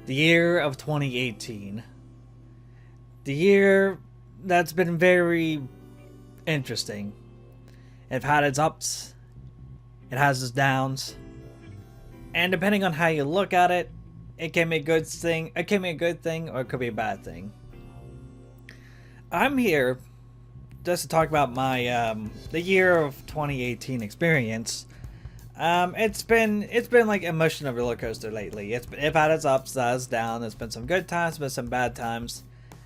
The year of 2018. The year that's been very interesting. It had its ups, it has its downs, and depending on how you look at it, it can be a good thing, or it could be a bad thing. I'm here just to talk about my the year of 2018 experience. It's been like emotional roller coaster lately. It's had its ups, its downs. There's been some good times, been some bad times,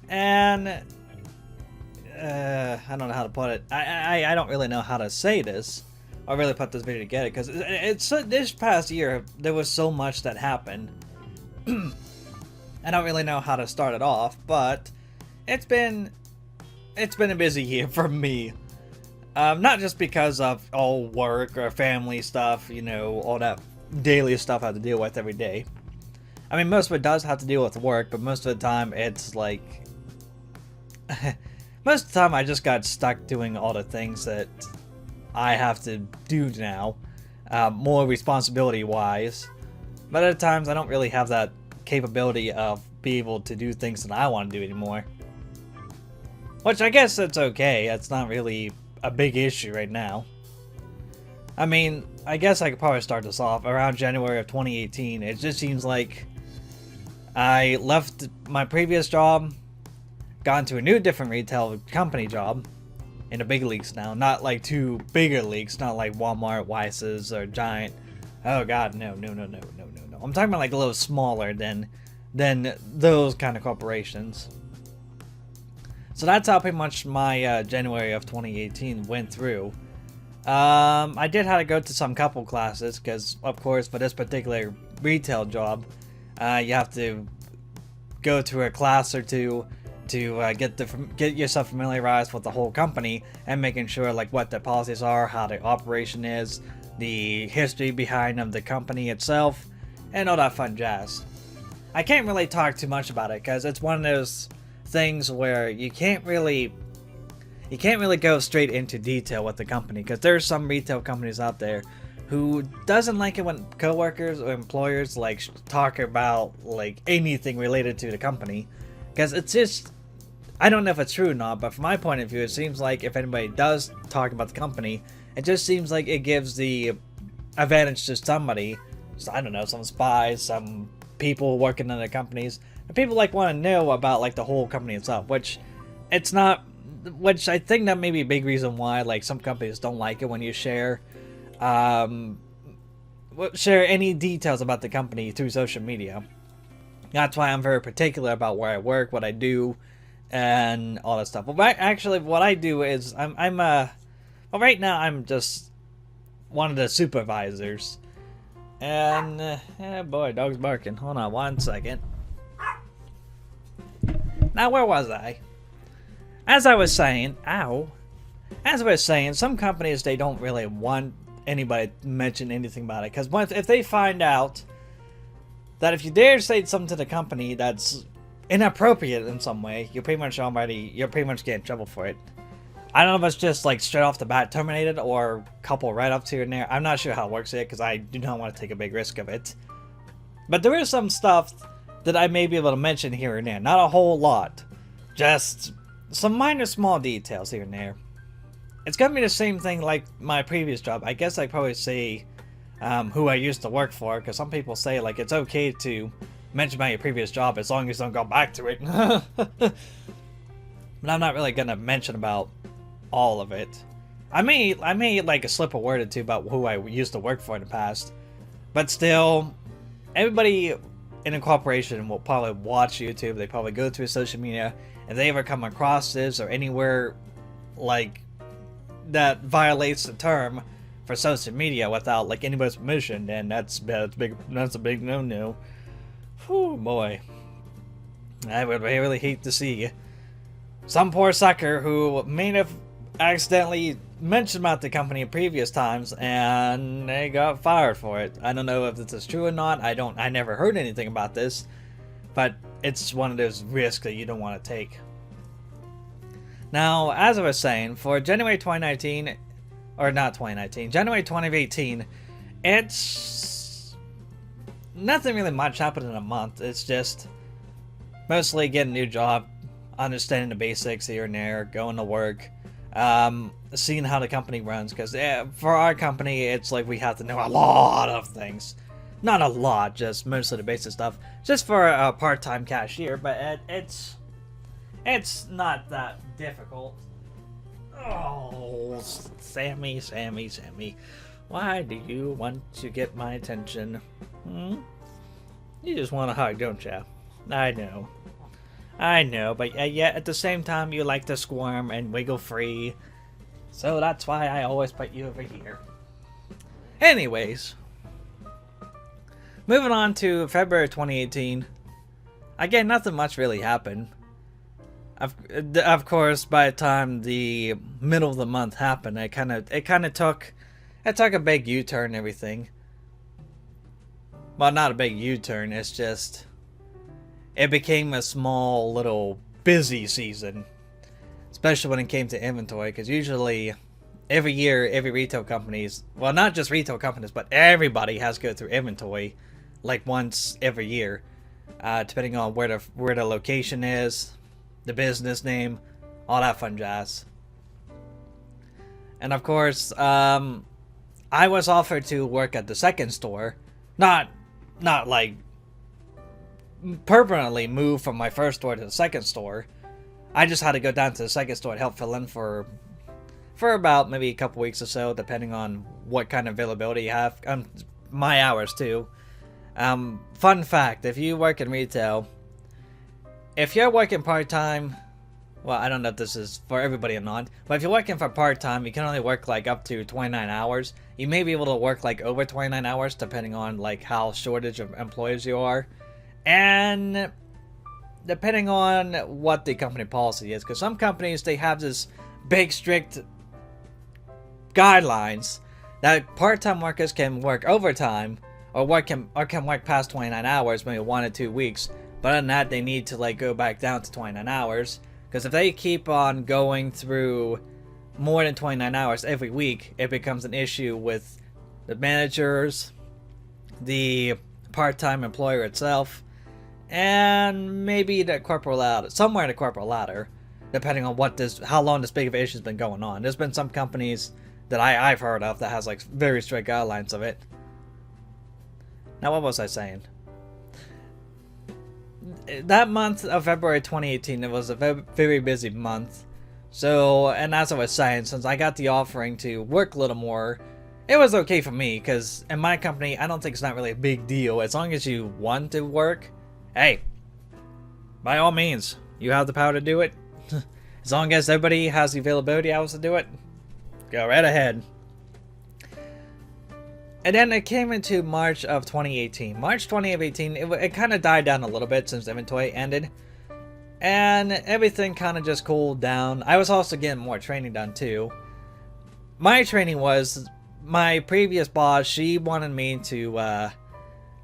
and I don't know how to put it. I don't really know how to say this or really put this video together because it's this past year there was so much that happened. I don't really know how to start it off, but it's been a busy year for me. Not just because of all work or family stuff, you know, all that daily stuff I have to deal with every day. I mean, most of it does have to deal with work, but most of the time it's like... most of the time I just got stuck doing all the things that I have to do now, more responsibility-wise. But other times I don't really have that capability of being able to do things that I want to do anymore. Which I guess that's okay, that's not really a big issue right now. I mean, I guess I could probably start this off around January of 2018. It just seems like I left my previous job, got into a new different retail company job in the big leagues now. Not like two bigger leagues, not like Walmart, Weiss's, or Giant. Oh god, no. I'm talking about like a little smaller than those kind of corporations. So that's how pretty much my January of 2018 went through. I did have to go to some couple classes because, of course, for this particular retail job, you have to go to a class or two to get yourself familiarized with the whole company and making sure like what the policies are, how the operation is, the history behind the company itself, and all that fun jazz. I can't really talk too much about it because it's one of those things where you can't really go straight into detail with the company, because there's some retail companies out there who doesn't like it when coworkers or employers like talk about like anything related to the company, because it's just, I don't know if it's true or not, but from my point of view it seems like if anybody does talk about the company, it just seems like it gives the advantage to somebody. So, I don't know, some spies, some people working in the companies, and people like want to know about like the whole company itself, which it's not, which I think that may be a big reason why like some companies don't like it when you share any details about the company through social media. That's why I'm very particular about where I work, what I do, and all that stuff. Well, actually, what I do is well, right now I'm just one of the supervisors, and oh boy, dog's barking. Hold on one second. Now, where was I? As I was saying, some companies, they don't really want anybody to mention anything about it, because if they find out that if you dare say something to the company that's inappropriate in some way, you're pretty much getting in trouble for it. I don't know if it's just like straight off the bat terminated or a couple write-ups here and there. I'm not sure how it works yet because I do not want to take a big risk of it. But there is some stuff that I may be able to mention here and there. Not a whole lot. Just some minor small details here and there. It's gonna be the same thing like my previous job. I guess I'd probably say who I used to work for, because some people say like it's okay to mention about your previous job as long as you don't go back to it. But I'm not really gonna mention about all of it. I may like a slip a word or two about who I used to work for in the past, but still, everybody in a corporation will probably watch YouTube. They probably go through social media. If they ever come across this or anywhere like that violates the term for social media without like anybody's permission, then that's a big no-no. Whew, boy. I would really hate to see some poor sucker who may have accidentally mentioned about the company in previous times and they got fired for it. I don't know if this is true or not. I never heard anything about this, but it's one of those risks that you don't want to take. Now, as I was saying, for January 2019, or not 2019, January 2018, it's nothing really much happened in a month. It's just mostly getting a new job, understanding the basics here and there, going to work, seeing how the company runs. Because for our company, it's like we have to know a lot of things. Not a lot, just mostly the basic stuff. Just for a part-time cashier, but it's not that difficult. Oh, Sammy. Why do you want to get my attention? You just want a hug, don't you? I know, but yet at the same time you like to squirm and wiggle free. So that's why I always put you over here. Anyways, moving on to February 2018. Again, nothing much really happened. Of course, by the time the middle of the month happened, it kind of took a big U-turn and everything. Well, not a big U-turn. It's just it became a small little busy season, especially when it came to inventory. Because usually, every year, every retail companies, well, not just retail companies, but everybody has to go through inventory, like once every year, depending on where the location is, the business name, all that fun jazz. And of course, I was offered to work at the second store, not like permanently move from my first store to the second store. I just had to go down to the second store and help fill in for about maybe a couple weeks or so, depending on what kind of availability you have. My hours too. Fun fact: if you work in retail, if you're working part-time, well, I don't know if this is for everybody or not, but if you're working for part-time, you can only work like up to 29 hours. You may be able to work like over 29 hours, depending on like how shortage of employees you are. And depending on what the company policy is, because some companies, they have this big strict guidelines that part-time workers can work overtime or can work past 29 hours, maybe 1 or 2 weeks. But other than that, they need to like go back down to 29 hours. Because if they keep on going through more than 29 hours every week, it becomes an issue with the managers, the part-time employer itself, and maybe the corporate ladder, somewhere in the corporate ladder, depending on how long this big of an issue has been going on. There's been some companies that I've heard of that has like very strict guidelines of it. Now, what was I saying? That month of February 2018, it was a very busy month. So, and as I was saying, since I got the offering to work a little more, it was okay for me, because in my company, I don't think it's not really a big deal. As long as you want to work, hey, by all means, you have the power to do it. As long as everybody has the availability hours to do it, go right ahead. And then it came into March of 2018. March 2018, it kind of died down a little bit since inventory ended. And everything kind of just cooled down. I was also getting more training done too. My training was, my previous boss, she wanted me to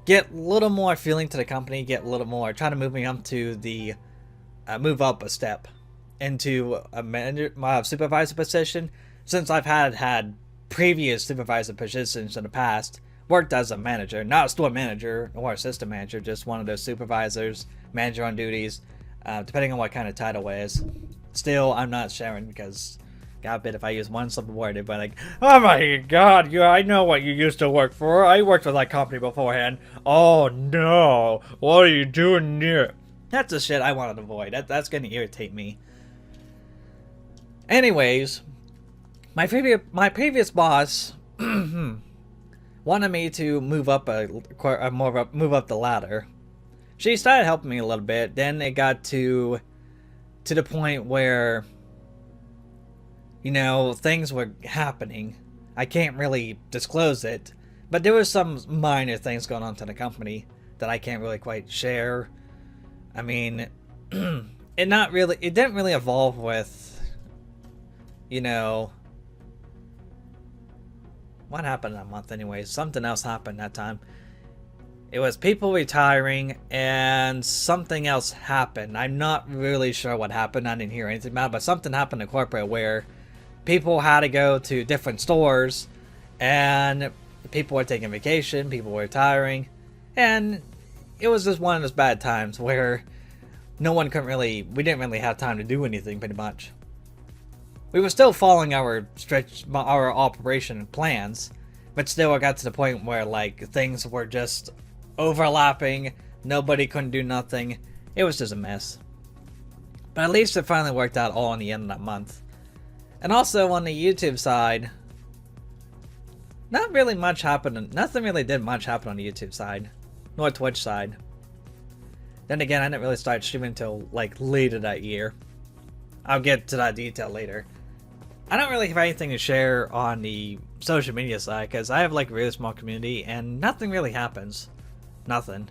get a little more feeling to the company, get a little more, try to move me up to the, move up a step into a manager, supervisor position. Since I've had previous supervisor positions in the past, worked as a manager, not a store manager or assistant manager, just one of those supervisors, manager on duties, depending on what kind of title it is. Still, I'm not sharing because, God forbid, if I use one slip of word, they'd be like, oh my God, I know what you used to work for. I worked for that company beforehand. Oh no, what are you doing here? That's the shit I want to avoid. That's going to irritate me. Anyways, my previous boss wanted me to move up move up the ladder. She started helping me a little bit. Then it got to the point where, you know, things were happening. I can't really disclose it, but there was some minor things going on to the company that I can't really quite share. I mean, it didn't really evolve with, you know, what happened that month anyways? Something else happened that time. It was people retiring and something else happened. I'm not really sure what happened. I didn't hear anything about it, but something happened in corporate where people had to go to different stores and people were taking vacation, people were retiring, And it was just one of those bad times where we didn't really have time to do anything pretty much. We were still following our operation plans, but still it got to the point where like things were just overlapping, nobody couldn't do nothing. It was just a mess. But at least it finally worked out all in the end of that month. And also on the YouTube side, not really much happened. Nothing really did much happen on the YouTube side, nor Twitch side. Then again, I didn't really start streaming until like later that year. I'll get to that detail later. I don't really have anything to share on the social media side because I have like a really small community and nothing really happens. Nothing.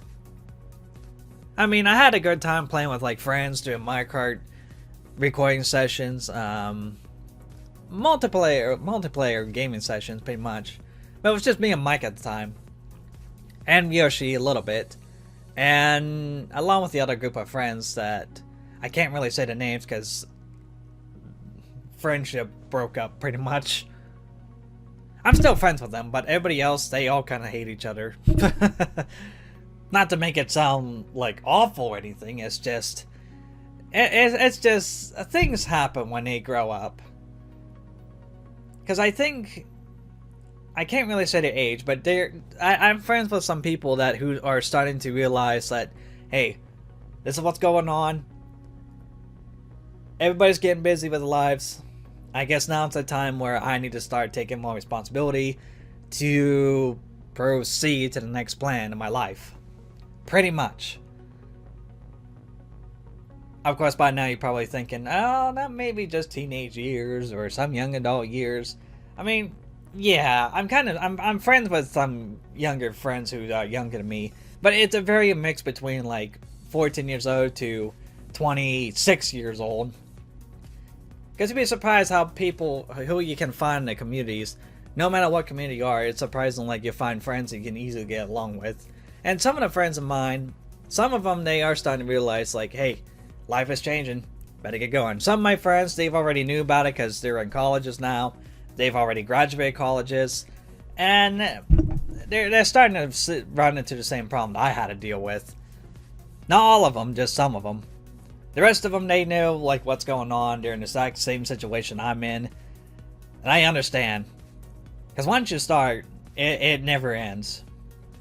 I mean, I had a good time playing with like friends, doing Mario Kart recording sessions, multiplayer gaming sessions pretty much. But it was just me and Mike at the time. And Yoshi a little bit. And along with the other group of friends that I can't really say the names because friendship broke up pretty much. I'm still friends with them, but everybody else, they all kind of hate each other. Not to make it sound like awful or anything, it's just things happen when they grow up. Because I think, I can't really say their age, but I'm friends with some people who are starting to realize that, hey, this is what's going on. Everybody's getting busy with their lives. I guess now it's a time where I need to start taking more responsibility to proceed to the next plan in my life. Pretty much. Of course, by now you're probably thinking, oh, that may be just teenage years or some young adult years. I mean, yeah, I'm friends with some younger friends who are younger than me, but it's a very mix between like 14 years old to 26 years old. Because you'd be surprised how people who you can find in the communities, no matter what community you are, it's surprising like you find friends you can easily get along with. And some of the friends of mine, some of them, they are starting to realize like, hey, life is changing, better get going. Some of my friends, they've already knew about it because they're in colleges now. They've already graduated colleges. And they're starting to run into the same problem that I had to deal with. Not all of them, just some of them. The rest of them, they know like what's going on. They're in the exact same situation I'm in. And I understand. Because once you start, it never ends.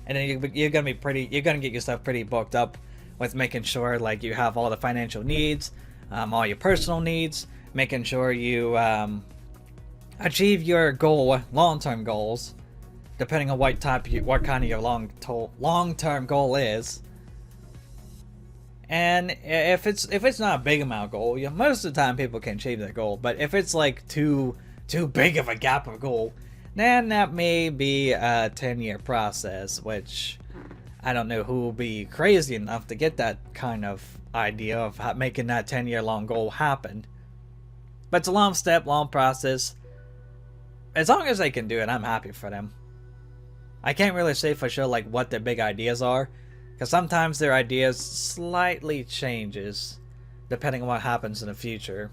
And then you're gonna get yourself pretty booked up with making sure like you have all the financial needs, all your personal needs, making sure you achieve your long-term goals, depending on what kind of your long-term goal is. And if it's not a big amount of goal, most of the time people can achieve their goal. But if it's like too big of a gap of goal, then that may be a 10-year process, which I don't know who will be crazy enough to get that kind of idea of making that 10-year long goal happen. But it's a long step, long process. As long as they can do it, I'm happy for them. I can't really say for sure like what their big ideas are, because sometimes their ideas slightly changes depending on what happens in the future.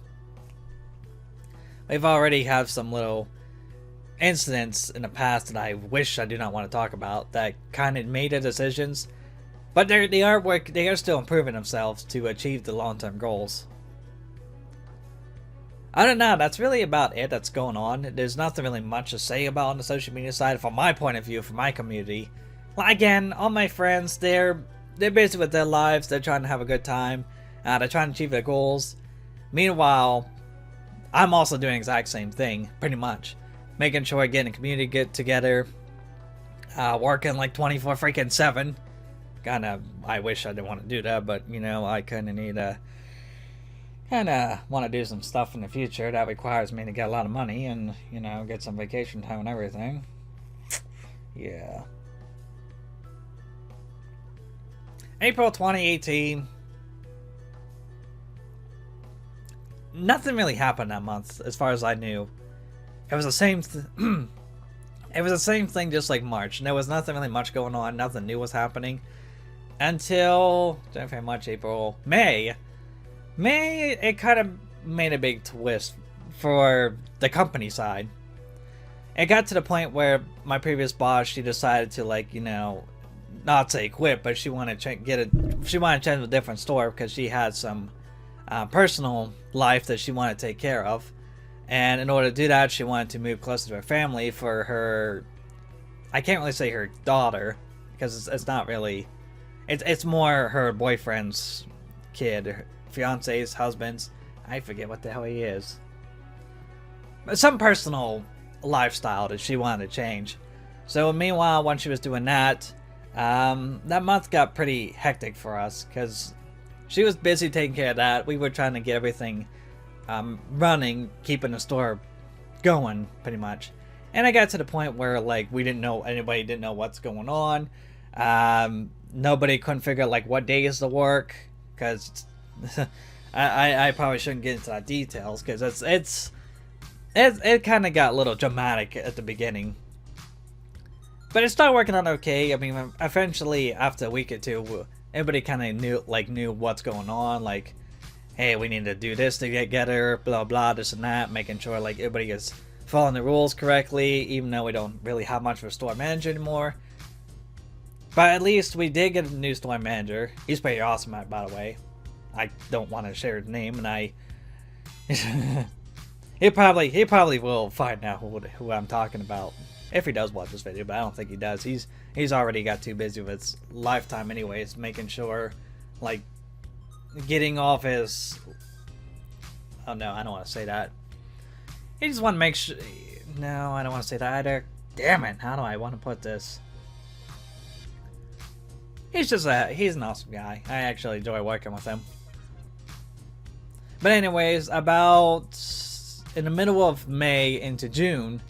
We've already had some little incidents in the past that I wish I do not want to talk about that kind of made the decisions, but they are still improving themselves to achieve the long-term goals. I don't know, that's really about it that's going on. There's nothing really much to say about on the social media side from my point of view, from my community. Again, all my friends, they're busy with their lives, they're trying to have a good time, they're trying to achieve their goals. Meanwhile, I'm also doing the exact same thing, pretty much. Making sure I get in a community get together, working like 24/7. I wish I didn't want to do that, but you know, I kind of want to do some stuff in the future that requires me to get a lot of money and, you know, get some vacation time and everything. Yeah. April 2018. Nothing really happened that month, as far as I knew. It was the same. It was the same thing, just like March. And there was nothing really much going on. Nothing new was happening until January, March, April, May. May, it kind of made a big twist for the company side. It got to the point where my previous boss, she decided to, like, you know, not say quit, but she wanted to she wanted to change to a different store because she had some personal life that she wanted to take care of. And in order to do that, she wanted to move closer to her family for her, I can't really say her daughter, because it's not really, it's more her boyfriend's kid, her fiance's, husband's, I forget what the hell he is. But some personal lifestyle that she wanted to change. So meanwhile, when she was doing that, that month got pretty hectic for us, because she was busy taking care of that. We were trying to get everything running, keeping the store going, pretty much. And I got to the point where, like, anybody didn't know what's going on. Nobody couldn't figure out, like, what days to work, because I probably shouldn't get into that details, because it kind of got a little dramatic at the beginning. But it started working out okay. I mean, eventually, after a week or two, everybody kind of knew what's going on, like, hey, we need to do this to get her, blah blah, this and that, making sure like everybody is following the rules correctly, even though we don't really have much of a store manager anymore. But at least we did get a new store manager. He's pretty awesome, by the way. I don't want to share his name, and he probably will find out who I'm talking about if he does watch this video, but I don't think he does. He's already got too busy with his lifetime anyways, making sure, like, getting off his, oh no, I don't want to say that. He just want to make sure, no, I don't want to say that either. Damn it, how do I want to put this? He's an awesome guy. I actually enjoy working with him. But anyways, about in the middle of May into June,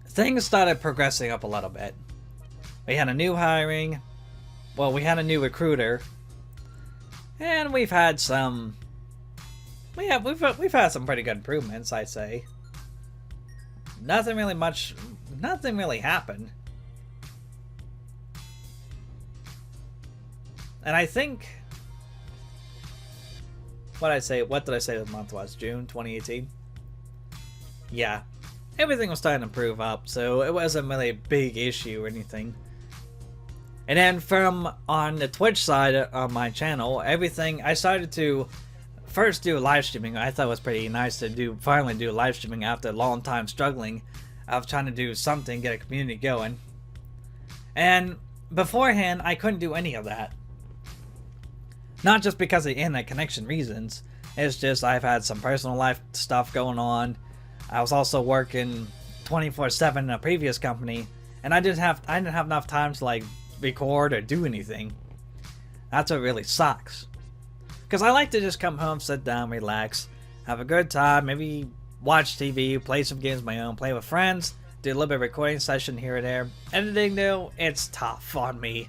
things started progressing up a little bit. We had a new hiring. Well, we had a new recruiter. And we've had some. We've had some pretty good improvements, I'd say. Nothing really happened. And I think what did I say the month was? June 2018? Yeah. Everything was starting to improve up, so it wasn't really a big issue or anything. And then from on the Twitch side of my channel, I started to first do live streaming. I thought it was pretty nice to finally do live streaming after a long time struggling of trying to do something, get a community going. And beforehand, I couldn't do any of that. Not just because of internet connection reasons. It's just I've had some personal life stuff going on. I was also working 24/7 in a previous company, and I didn't have enough time to like record or do anything. That's what really sucks. Because I like to just come home, sit down, relax, have a good time, maybe watch TV, play some games of my own, play with friends, do a little bit of recording session here and there. Editing though, it's tough on me.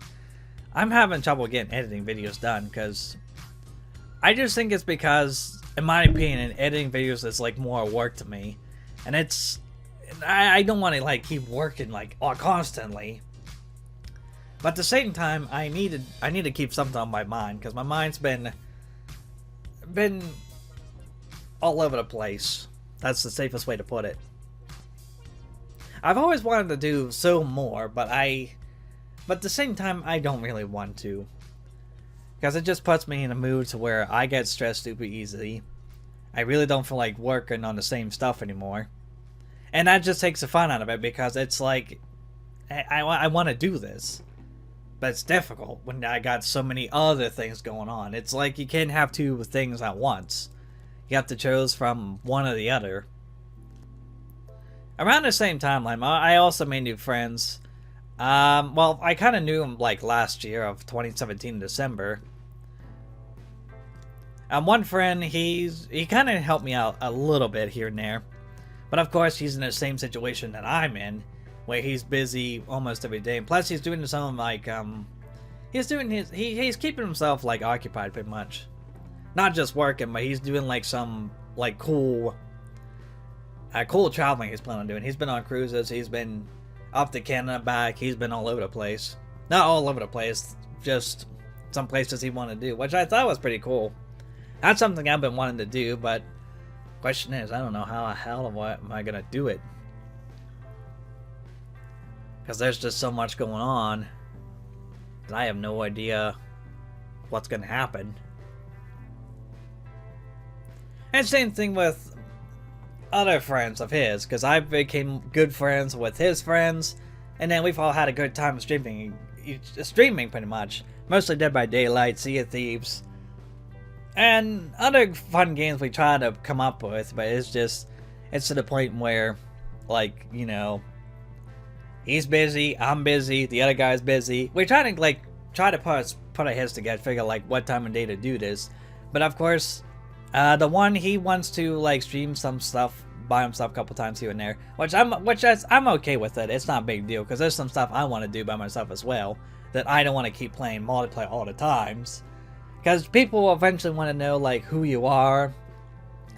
I'm having trouble getting editing videos done because I just think it's because, in my opinion, editing videos is like more work to me. And I don't want to like keep working like constantly. But at the same time, I need to keep something on my mind because my mind's been all over the place. That's the safest way to put it. I've always wanted to do so more, but at the same time, I don't really want to. Because it just puts me in a mood to where I get stressed super easily. I really don't feel like working on the same stuff anymore. And that just takes the fun out of it because it's like, I want to do this. But it's difficult when I got so many other things going on. It's like you can't have two things at once. You have to choose from one or the other. Around the same timeline, I also made new friends. Well, I kind of knew him like last year of 2017 December. One friend, he kind of helped me out a little bit here and there. But of course, he's in the same situation that I'm in, where he's busy almost every day. And plus, he's doing some like, he's keeping himself like occupied pretty much. Not just working, but he's doing like some like cool traveling he's planning on doing. He's been on cruises, he's been up to Canada, back, he's been all over the place. Not all over the place, just some places he wanted to do, which I thought was pretty cool. That's something I've been wanting to do, but question is, I don't know how the hell am I gonna do it. Because there's just so much going on that I have no idea what's going to happen. And same thing with other friends of his, because I became good friends with his friends, and then we've all had a good time streaming pretty much. Mostly Dead by Daylight, Sea of Thieves, and other fun games we try to come up with, but it's to the point where, like, you know, he's busy, I'm busy, the other guy's busy. We're trying to put our heads together, figure like what time of day to do this. But of course, the one he wants to like stream some stuff by himself a couple times here and there, which I'm okay with it. It's not a big deal because there's some stuff I want to do by myself as well that I don't want to keep playing multiplayer all the times. Because people will eventually want to know like who you are.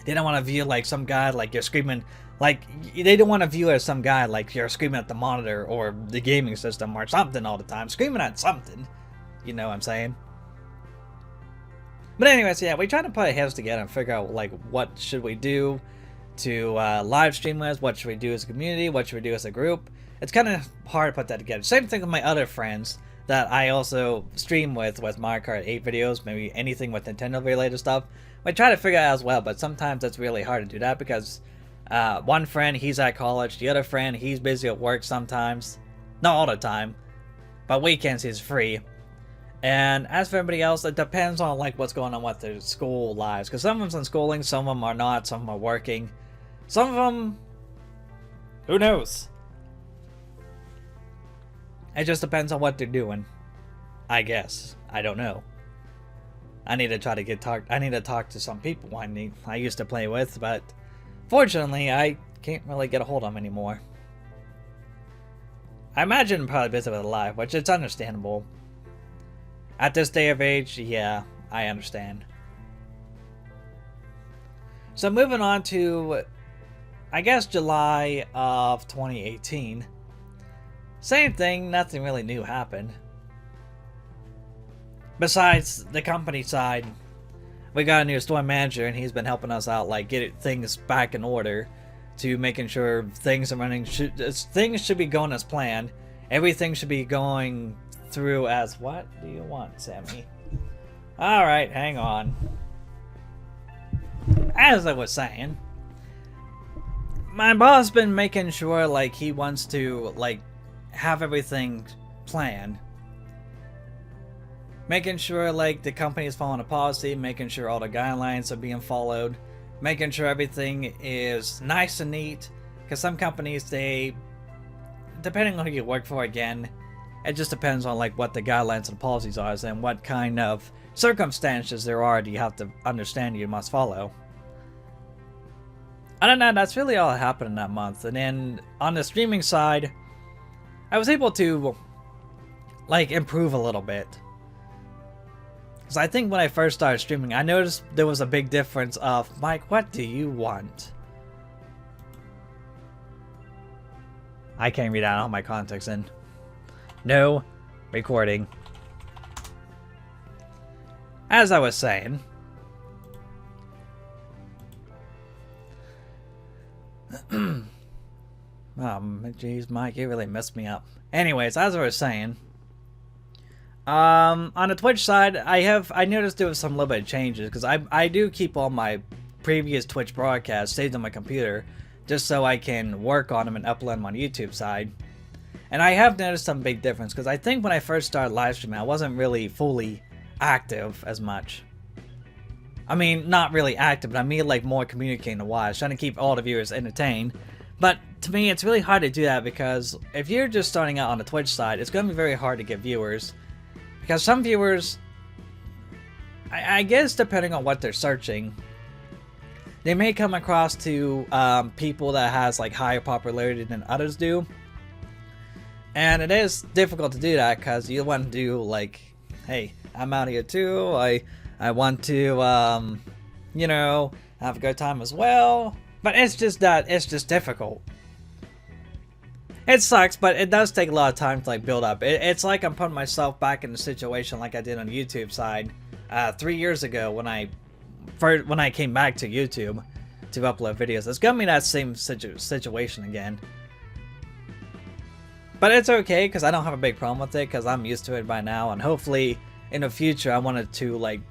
They don't want to view like some guy like you're screaming. Like, they don't want to view it as some guy like you're screaming at the monitor or the gaming system or something all the time. Screaming at something. You know what I'm saying? But anyways, yeah, we try to put our heads together and figure out, like, what should we do to live stream with? What should we do as a community? What should we do as a group? It's kind of hard to put that together. Same thing with my other friends that I also stream with Mario Kart 8 videos, maybe anything with Nintendo-related stuff. We try to figure it out as well, but sometimes it's really hard to do that because one friend, he's at college. The other friend, he's busy at work sometimes. Not all the time. But weekends he's free. And as for everybody else, it depends on like what's going on with their school lives. Because some of them's in schooling, some of them are not, some of them are working. Some of them, who knows? It just depends on what they're doing. I guess. I don't know. I need to talk to some people I used to play with, but fortunately, I can't really get a hold of them anymore. I imagine I'm probably busy with life, which is understandable. At this day of age, yeah, I understand. So moving on to, I guess, July of 2018. Same thing, nothing really new happened. Besides the company side, we got a new store manager and he's been helping us out, like get things back in order to making sure things are running. Things should be going as planned. Everything should be going through as what do you want, Sammy? Alright, hang on. As I was saying, my boss been making sure like he wants to like have everything planned. Making sure like the company is following a policy, making sure all the guidelines are being followed, making sure everything is nice and neat. Because some companies, they, depending on who you work for, again, it just depends on like what the guidelines and policies are and what kind of circumstances there are that you have to understand you must follow. Other than that, that's really all that happened in that month. And then on the streaming side, I was able to like improve a little bit. Because I think when I first started streaming, I noticed there was a big difference of, Mike, what do you want? I can't read out all my context in. No recording. As I was saying, oh, jeez, Mike, you really messed me up. Anyways, as I was saying, on the Twitch side, I noticed there was some little bit of changes because I do keep all my previous Twitch broadcasts saved on my computer just so I can work on them and upload them on YouTube side. And I have noticed some big difference because I think when I first started live streaming, I wasn't really fully active as much. I mean, not really active, but I mean like more communicating to watch, trying to keep all the viewers entertained. But to me, it's really hard to do that because if you're just starting out on the Twitch side, it's going to be very hard to get viewers. Because some viewers, I guess depending on what they're searching, they may come across to people that has like higher popularity than others do. And it is difficult to do that because you want to do like, hey, I'm out here too, I want to, you know, have a good time as well. But it's just difficult. It sucks, but it does take a lot of time to like build up. It's like I'm putting myself back in the situation like I did on the YouTube side 3 years ago when I came back to YouTube to upload videos. It's gonna be that same situation again. But it's okay, because I don't have a big problem with it, because I'm used to it by now, and hopefully in the future I wanted to like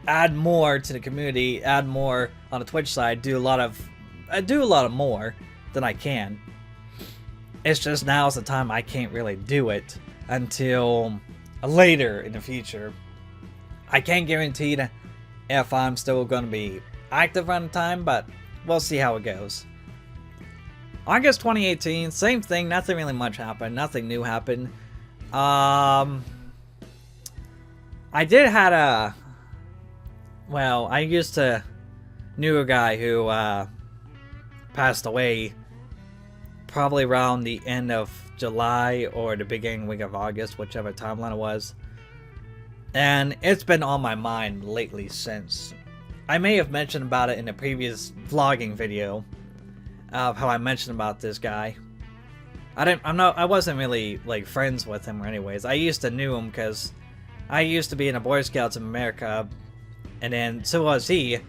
add more to the community, add more on the Twitch side, do a lot of more than I can. It's just now's the time I can't really do it until later in the future. I can't guarantee if I'm still going to be active around the time, but we'll see how it goes. August 2018, same thing, nothing really much happened, nothing new happened. I did had a, well, I used to knew a guy who passed away probably around the end of July or the beginning week of August, whichever timeline it was. And it's been on my mind lately since. I may have mentioned about it in a previous vlogging video of how I mentioned about this guy. I wasn't really like friends with him or anyways. I used to knew him because I used to be in the Boy Scouts of America, and then so was he.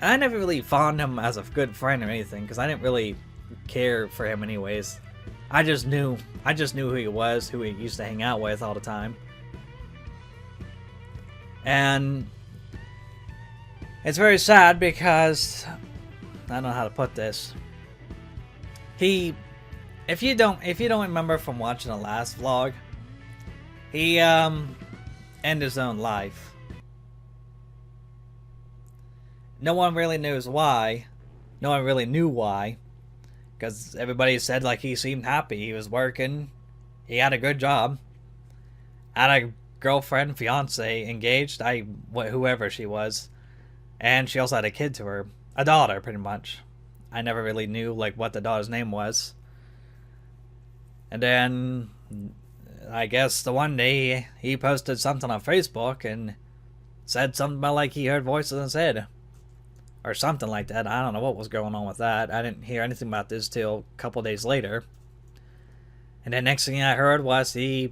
I never really found him as a good friend or anything because I didn't really care for him anyways. I just knew who he was, who he used to hang out with all the time. And it's very sad because I don't know how to put this. If you don't remember from watching the last vlog, he ended his own life. No one really knows why. No one really knew why. Because everybody said like he seemed happy. He was working. He had a good job. Had a girlfriend, fiance, engaged. Whoever she was. And she also had a kid to her. A daughter, pretty much. I never really knew like what the daughter's name was. And then I guess the one day he posted something on Facebook and said something about like he heard voices in his head. Or something like that. I don't know what was going on with that. I didn't hear anything about this till a couple days later. And then next thing I heard was he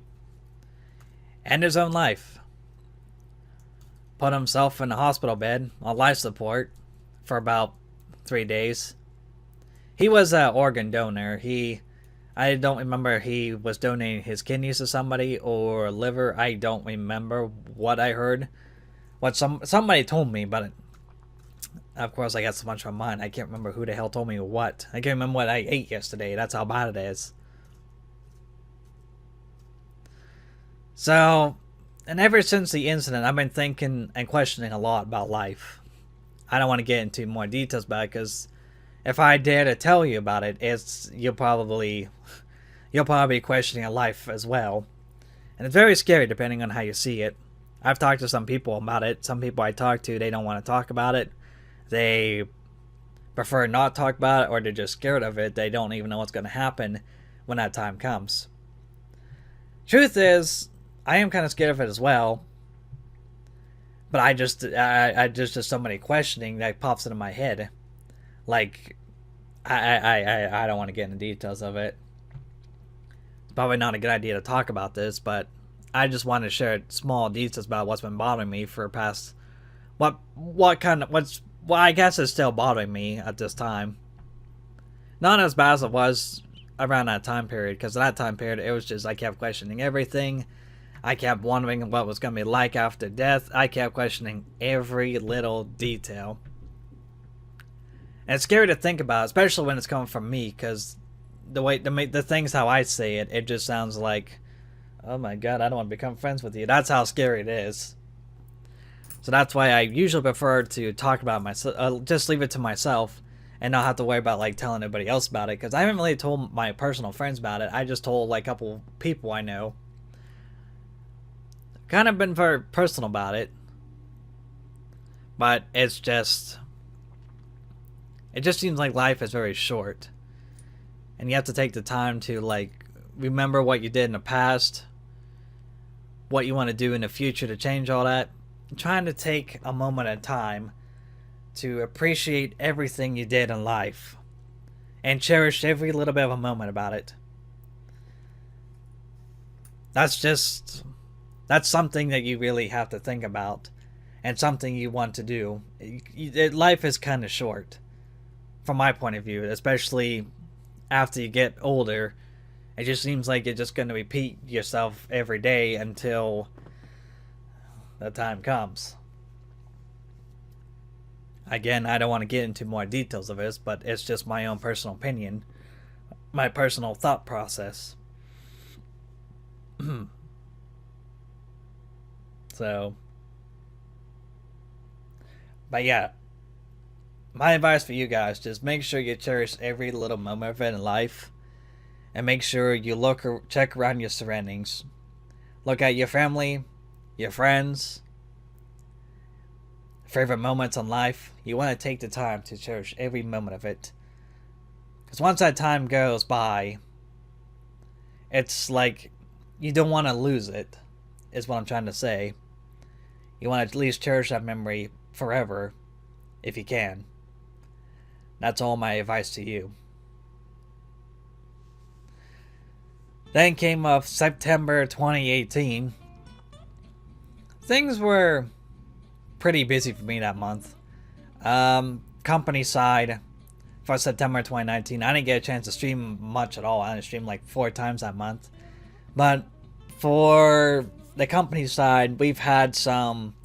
ended his own life. Put himself in a hospital bed on life support for about 3 days. He was an organ donor. I don't remember if he was donating his kidneys to somebody or liver. I don't remember what I heard. What somebody told me, but of course I got so much on mine. I can't remember who the hell told me what. I can't remember what I ate yesterday. That's how bad it is. So, and ever since the incident, I've been thinking and questioning a lot about life. I don't want to get into more details about it because if I dare to tell you about it, you'll probably be questioning life as well. And it's very scary depending on how you see it. I've talked to some people about it. Some people I talk to, they don't want to talk about it. They prefer not to talk about it, or they're just scared of it. They don't even know what's going to happen when that time comes. Truth is, I am kind of scared of it as well. But I just so many questioning that pops into my head. Like, I don't want to get into details of it. It's probably not a good idea to talk about this, but I just want to share small details about what's been bothering me for past what I guess is still bothering me at this time. Not as bad as it was around that time period, because that time period it was just I kept questioning everything. I kept wondering what it was going to be like after death. I kept questioning every little detail. And it's scary to think about, especially when it's coming from me, because the things how I say it, it just sounds like, oh my god, I don't want to become friends with you. That's how scary it is. So that's why I usually prefer to talk about myself, just leave it to myself, and not have to worry about like telling everybody else about it, because I haven't really told my personal friends about it. I just told like a couple people I know. Kind of been very personal about it, but it just seems like life is very short, and you have to take the time to like remember what you did in the past, what you want to do in the future to change all that. Trying to take a moment at a time to appreciate everything you did in life and cherish every little bit of a moment about it. That's something that you really have to think about, and something you want to do. Life is kind of short from my point of view, especially after you get older It just seems like you're just going to repeat yourself every day until the time comes. Again, I don't want to get into more details of this, but it's just my own personal opinion, my personal thought process. So, but yeah, my advice for you guys, just make sure you cherish every little moment of it in life, and make sure you check around your surroundings. Look at your family, your friends, favorite moments in life. You want to take the time to cherish every moment of it. Because once that time goes by, it's like you don't want to lose it, is what I'm trying to say. You want to at least cherish that memory forever, if you can. That's all my advice to you. Then came up September 2018. Things were pretty busy for me that month. Company side, for September 2019, I didn't get a chance to stream much at all. I only streamed like 4 times that month. But for the company side, we've had some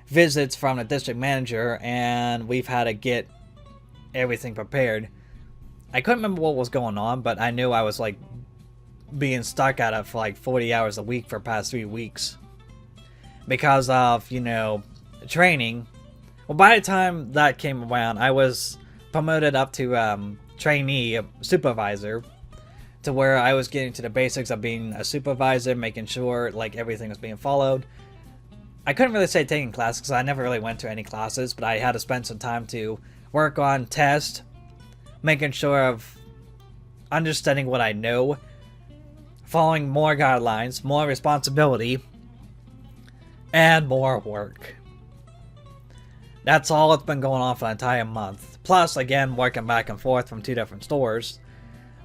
visits from the district manager, and we've had to get everything prepared. I couldn't remember what was going on, but I knew I was like being stuck at it for like 40 hours a week for the past 3 weeks because of, training. Well, by the time that came around, I was promoted up to trainee supervisor, to where I was getting to the basics of being a supervisor, making sure like everything was being followed. I couldn't really say taking classes because I never really went to any classes, but I had to spend some time to work on tests, making sure of understanding what I know, following more guidelines, more responsibility, and more work. That's all that's been going on for the entire month. Plus, again, working back and forth from 2 different stores.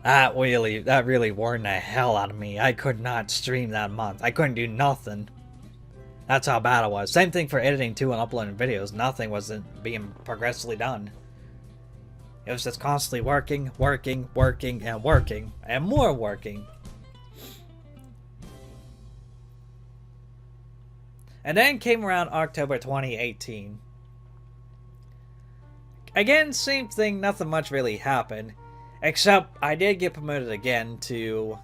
That really wore the hell out of me. I could not stream that month. I couldn't do nothing. That's how bad it was. Same thing for editing too and uploading videos. Nothing wasn't being progressively done. It was just constantly working, and more working. And then came around October 2018. Again, same thing, nothing much really happened. Except I did get promoted again to,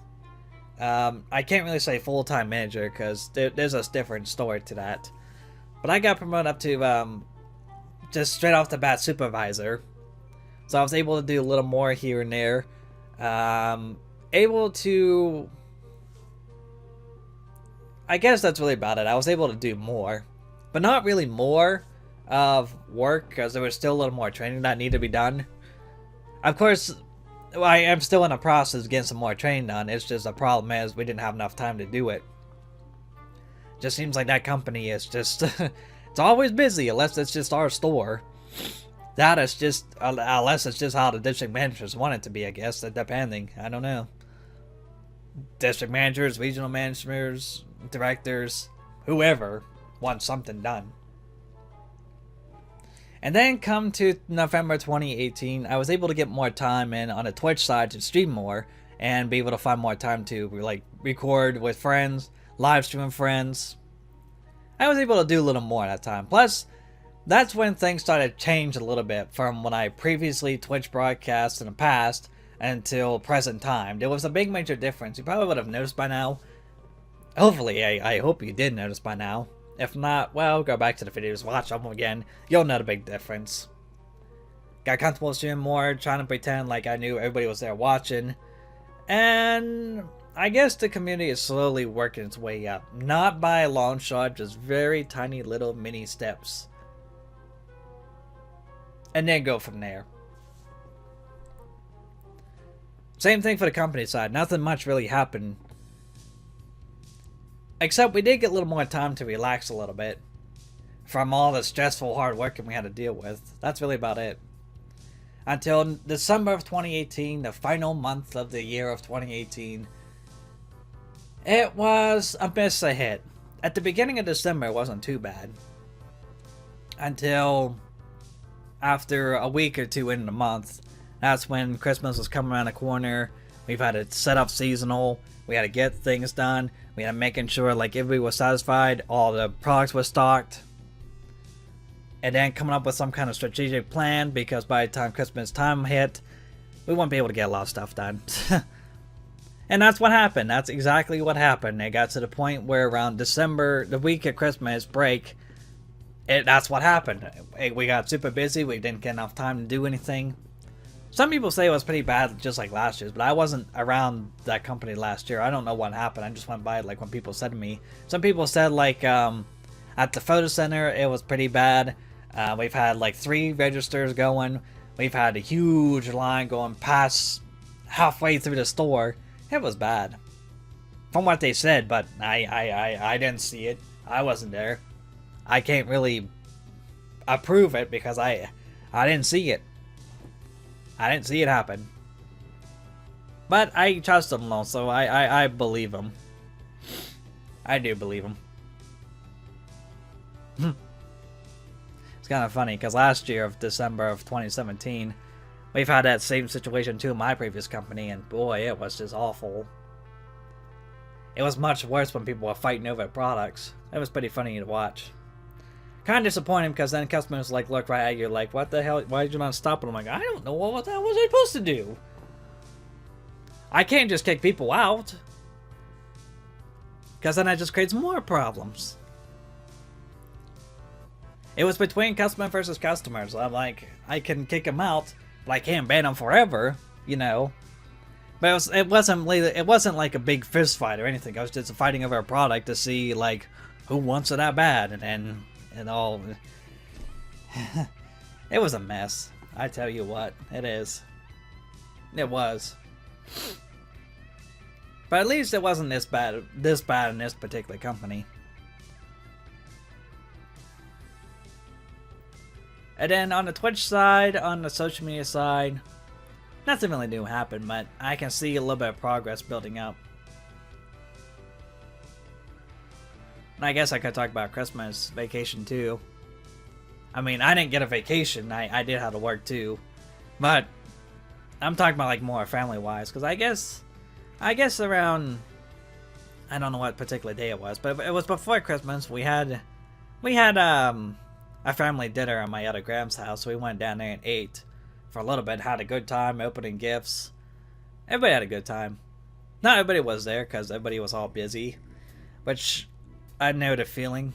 I can't really say full-time manager because there's a different story to that. But I got promoted up to just straight off the bat supervisor. So I was able to do a little more here and there. Able to, I guess that's really about it. I was able to do more, but not really more of work because there was still a little more training that needed to be done. Of course, I am still in the process of getting some more training done. It's just the problem is we didn't have enough time to do it. Just seems like that company is just it's always busy unless it's just our store. That is just unless it's just how the district managers want it to be, I guess. Depending, I don't know. District managers, regional managers, directors, whoever wants something done. And then come to November 2018, I was able to get more time in on the Twitch side to stream more and be able to find more time to like record with friends, live stream with friends. I was able to do a little more at that time. Plus, that's when things started to change a little bit from when I previously Twitch broadcast in the past until present time. There was a big major difference. You probably would have noticed by now. Hopefully, I hope you did notice by now. If not, well, go back to the videos, watch them again. You'll know the big difference. Got comfortable streaming more, trying to pretend like I knew everybody was there watching. And I guess the community is slowly working its way up. Not by a long shot, just very tiny little mini steps. And then go from there. Same thing for the company side. Nothing much really happened. Except we did get a little more time to relax a little bit from all the stressful hard work we had to deal with. That's really about it. Until December of 2018, the final month of the year of 2018, it was a miss a hit. At the beginning of December, it wasn't too bad. Until after a week or two into the month, that's when Christmas was coming around the corner. We've had to set up seasonal. We had to get things done. We had to making sure like everybody was satisfied. All the products were stocked. And then coming up with some kind of strategic plan, because by the time Christmas time hit, we wouldn't be able to get a lot of stuff done. And that's what happened. That's exactly what happened. It got to the point where around December, the week of Christmas break, that's what happened. We got super busy. We didn't get enough time to do anything. Some people say it was pretty bad, just like last year's, but I wasn't around that company last year. I don't know what happened. I just went by it like when people said to me. Some people said like at the photo center, it was pretty bad. We've had like 3 registers going. We've had a huge line going past halfway through the store. It was bad. From what they said, but I didn't see it. I wasn't there. I can't really approve it because I didn't see it. I didn't see it happen. But I trust them though, so I believe them. I do believe them. It's kind of funny because last year of December of 2017, we've had that same situation too in my previous company, and boy, it was just awful. It was much worse when people were fighting over products. It was pretty funny to watch. Kind of disappointing because then customers like look right at you like, what the hell, why did you not stop? And I'm like, I don't know, what the hell was I supposed to do? I can't just kick people out, because then that just creates more problems. It was between customer versus customers. I'm like, I can kick them out, but I can't ban them forever, you know. But it wasn't like a big fist fight or anything. I was just fighting over a product to see like who wants it that bad, and all. It was a mess. I tell you what, it is. It was. But at least it wasn't this bad in this particular company. And then on the Twitch side, on the social media side, nothing really new happened, but I can see a little bit of progress building up. And I guess I could talk about Christmas vacation too. I mean, I didn't get a vacation, I did have to work too. But I'm talking about like more family-wise, because I guess around, I don't know what particular day it was, but it was before Christmas. We had a family dinner at my other Graham's house, so we went down there and ate for a little bit, had a good time opening gifts. Everybody had a good time. Not everybody was there because everybody was all busy, which I know the feeling.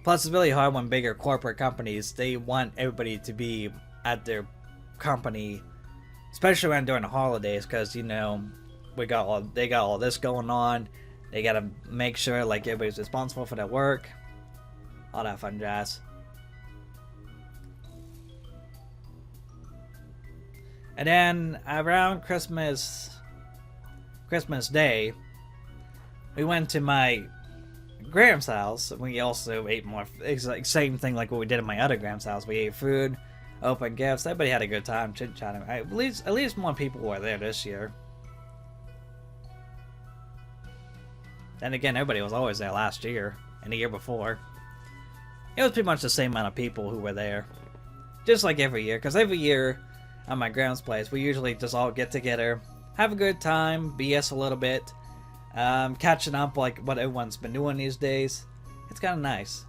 Plus, it's really hard when bigger corporate companies, they want everybody to be at their company, especially when during the holidays, because you know they got all this going on. They gotta make sure like everybody's responsible for their work. All that fun jazz. And then around Christmas Day, we went to my Graham's house. We also ate more. It's like same thing like what we did at my other Graham's house. We ate food, opened gifts. Everybody had a good time chit chatting. At least more people were there this year. Then again, everybody was always there last year and the year before. It was pretty much the same amount of people who were there. Just like every year. Because every year at my Graham's place, we usually just all get together, have a good time, BS a little bit, catching up like what everyone's been doing these days. It's kind of nice.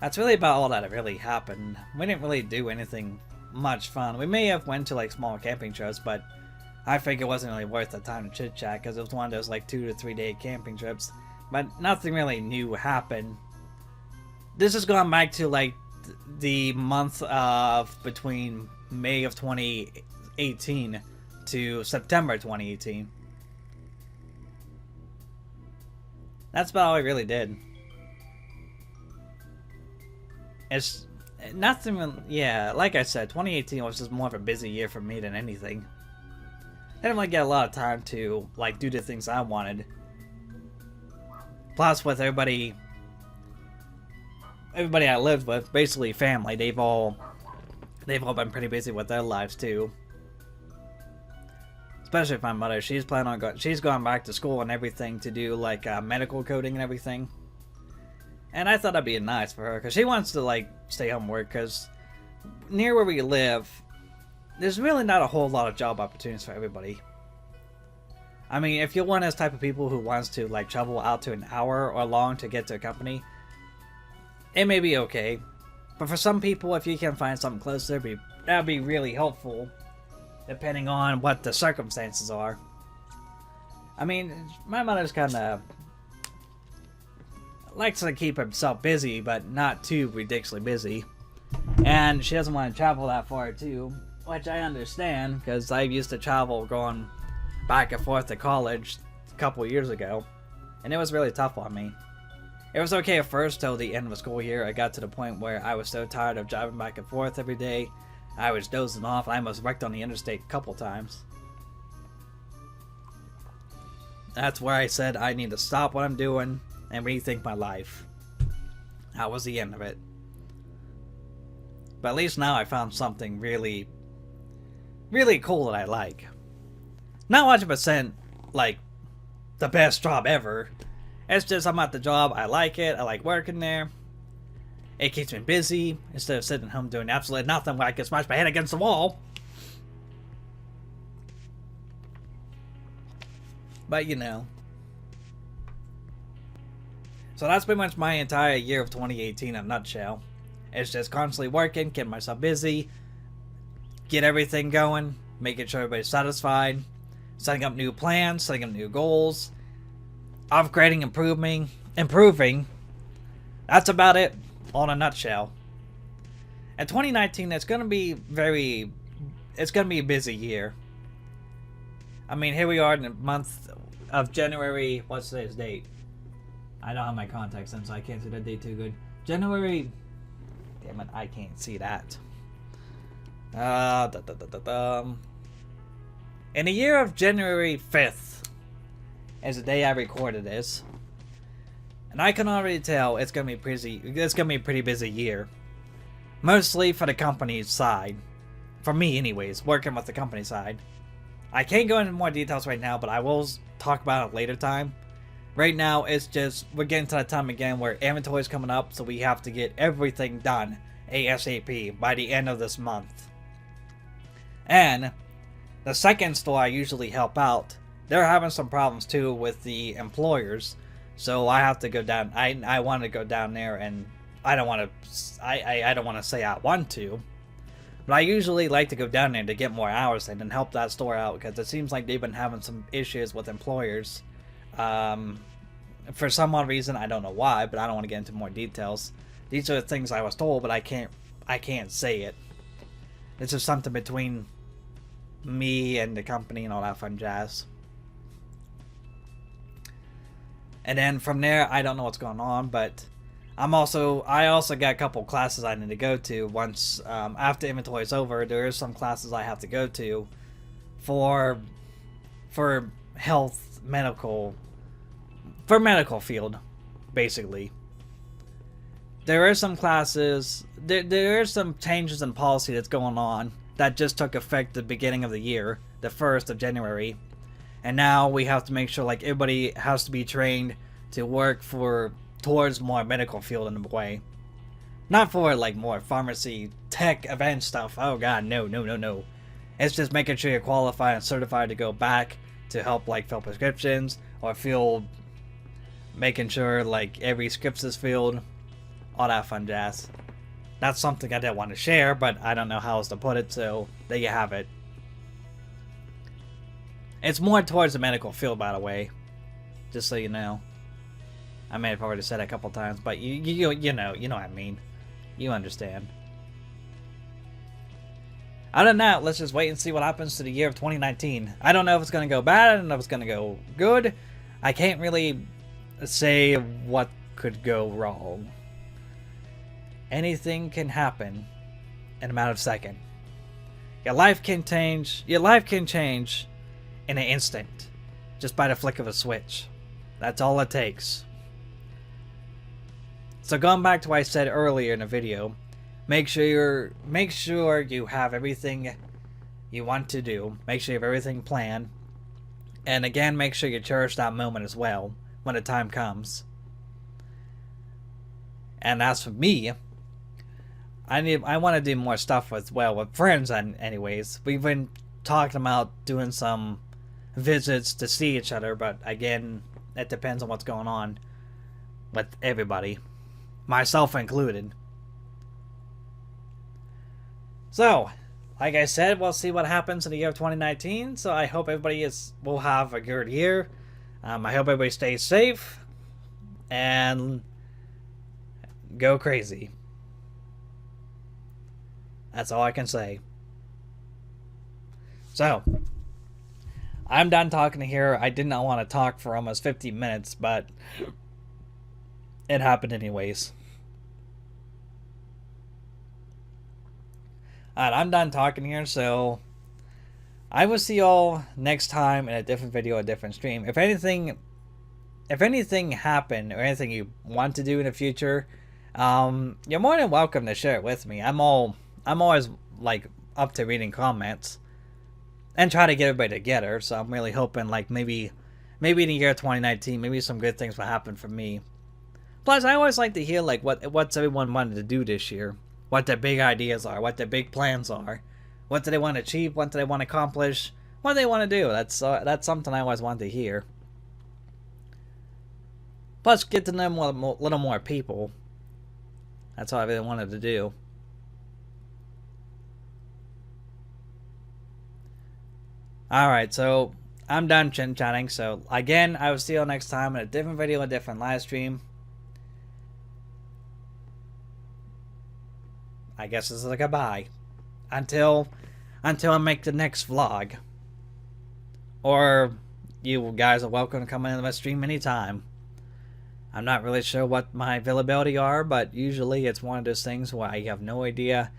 That's really about all that really happened. We didn't really do anything much fun. We may have went to like small camping trips, but I think it wasn't really worth the time to chit chat because it was one of those like 2 to 3 day camping trips. But nothing really new happened. This has gone back to like the month of between May of 2018 to September 2018. That's about all we really did. It's nothing, yeah, like I said, 2018 was just more of a busy year for me than anything. I didn't really get a lot of time to like do the things I wanted. Plus, with everybody I lived with, basically family, they've all been pretty busy with their lives too. Especially my mother, she's going back to school and everything to do like medical coding and everything. And I thought that'd be nice for her, because she wants to, like, stay home and work, because near where we live, there's really not a whole lot of job opportunities for everybody. I mean, if you're one of those type of people who wants to, like, travel out to an hour or long to get to a company, it may be okay. But for some people, if you can find something closer, that'd be really helpful, depending on what the circumstances are. I mean, my mother's kind of likes to keep herself busy, but not too ridiculously busy. And she doesn't want to travel that far, too, which I understand, because I used to travel going back and forth to college a couple years ago, and it was really tough on me. It was okay at first till the end of the school year. I got to the point where I was so tired of driving back and forth every day. I was dozing off. I almost wrecked on the interstate a couple times. That's where I said I need to stop what I'm doing and rethink my life. That was the end of it. But at least now I found something really, really cool that I like. Not 100% like the best job ever. It's just I'm at the job, I like it, I like working there. It keeps me busy instead of sitting home doing absolutely nothing where I can smash my head against the wall. But you know. So that's pretty much my entire year of 2018 in a nutshell. It's just constantly working, getting myself busy, get everything going, making sure everybody's satisfied, setting up new plans, setting up new goals, upgrading, improving. That's about it, all in a nutshell. In 2019, it's gonna be a busy year. I mean, here we are in the month of January. What's today's date? I don't have my contacts in, so I can't see that date too good. January. Damn it, I can't see that. In the year of January 5th is the day I recorded this. And I can already tell it's gonna be a pretty busy year. Mostly for the company's side. For me anyways, working with the company side. I can't go into more details right now, but I will talk about it later time. Right now, it's just, we're getting to that time again where inventory is coming up, so we have to get everything done ASAP by the end of this month. And the second store I usually help out, they're having some problems too with the employers, so I have to go down. I want to go down there, and I don't want to say I want to, but I usually like to go down there to get more hours in and help that store out, because it seems like they've been having some issues with employers. For some odd reason, I don't know why, but I don't want to get into more details. These are the things I was told, but I can't say it. This is something between me and the company and all that fun jazz. And then from there, I don't know what's going on, but I also got a couple classes I need to go to once after inventory is over. There is some classes I have to go to for health, medical field, basically. There are some classes, there are some changes in policy that's going on that just took effect at the beginning of the year, the 1st of January. And now we have to make sure like everybody has to be trained to work towards more medical field in a way. Not for like more pharmacy, tech, event stuff. Oh god, no. It's just making sure you're qualified and certified to go back to help like fill prescriptions or making sure like every script is filled, all that fun jazz. That's something I didn't want to share, but I don't know how else to put it, so there you have it. It's more towards the medical field, by the way, just so you know. I may have already said it a couple times, but you know what I mean. You understand. Other than that, let's just wait and see what happens to the year of 2019. I don't know if it's going to go bad. I don't know if it's going to go good. I can't really say what could go wrong. Anything can happen in a matter of seconds. Your life can change. Your life can change in an instant, just by the flick of a switch. That's all it takes. So going back to what I said earlier in the video, make sure you have everything you want to do. Make sure you have everything planned. And again, make sure you cherish that moment as well when the time comes. And as for me, I want to do more stuff with friends. And anyways, we've been talking about doing some visits to see each other, but again, it depends on what's going on with everybody, myself included. So, like I said, we'll see what happens in the year of 2019. So I hope everybody will have a good year. I hope everybody stays safe and go crazy. That's all I can say. So, I'm done talking here. I did not want to talk for almost 50 minutes, but it happened anyways. Alright, I'm done talking here, so I will see y'all next time in a different video, a different stream. If anything happened or anything you want to do in the future, you're more than welcome to share it with me. I'm always like up to reading comments and try to get everybody together. So I'm really hoping like maybe in the year 2019, maybe some good things will happen for me. Plus, I always like to hear like what's everyone wanted to do this year, what their big ideas are, what their big plans are, what do they want to achieve, what do they want to accomplish, what do they want to do. That's something I always want to hear. Plus, get to know a little more people. That's all I really wanted to do. Alright, so I'm done chin-chatting. So, again, I will see you next time in a different video, a different live stream. I guess this is a goodbye. Until I make the next vlog. Or you guys are welcome to come into my stream anytime. I'm not really sure what my availability are, but usually it's one of those things where I have no idea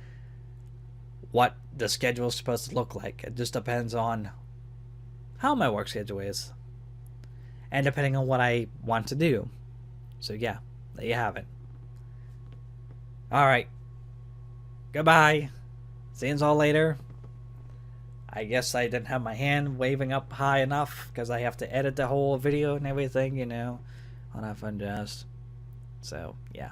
what the schedule is supposed to look like. It just depends on how my work schedule is. And depending on what I want to do. So yeah, there you have it. Alright. Goodbye. See you all later. I guess I didn't have my hand waving up high enough because I have to edit the whole video and everything, you know. All that fun jazz. So, yeah.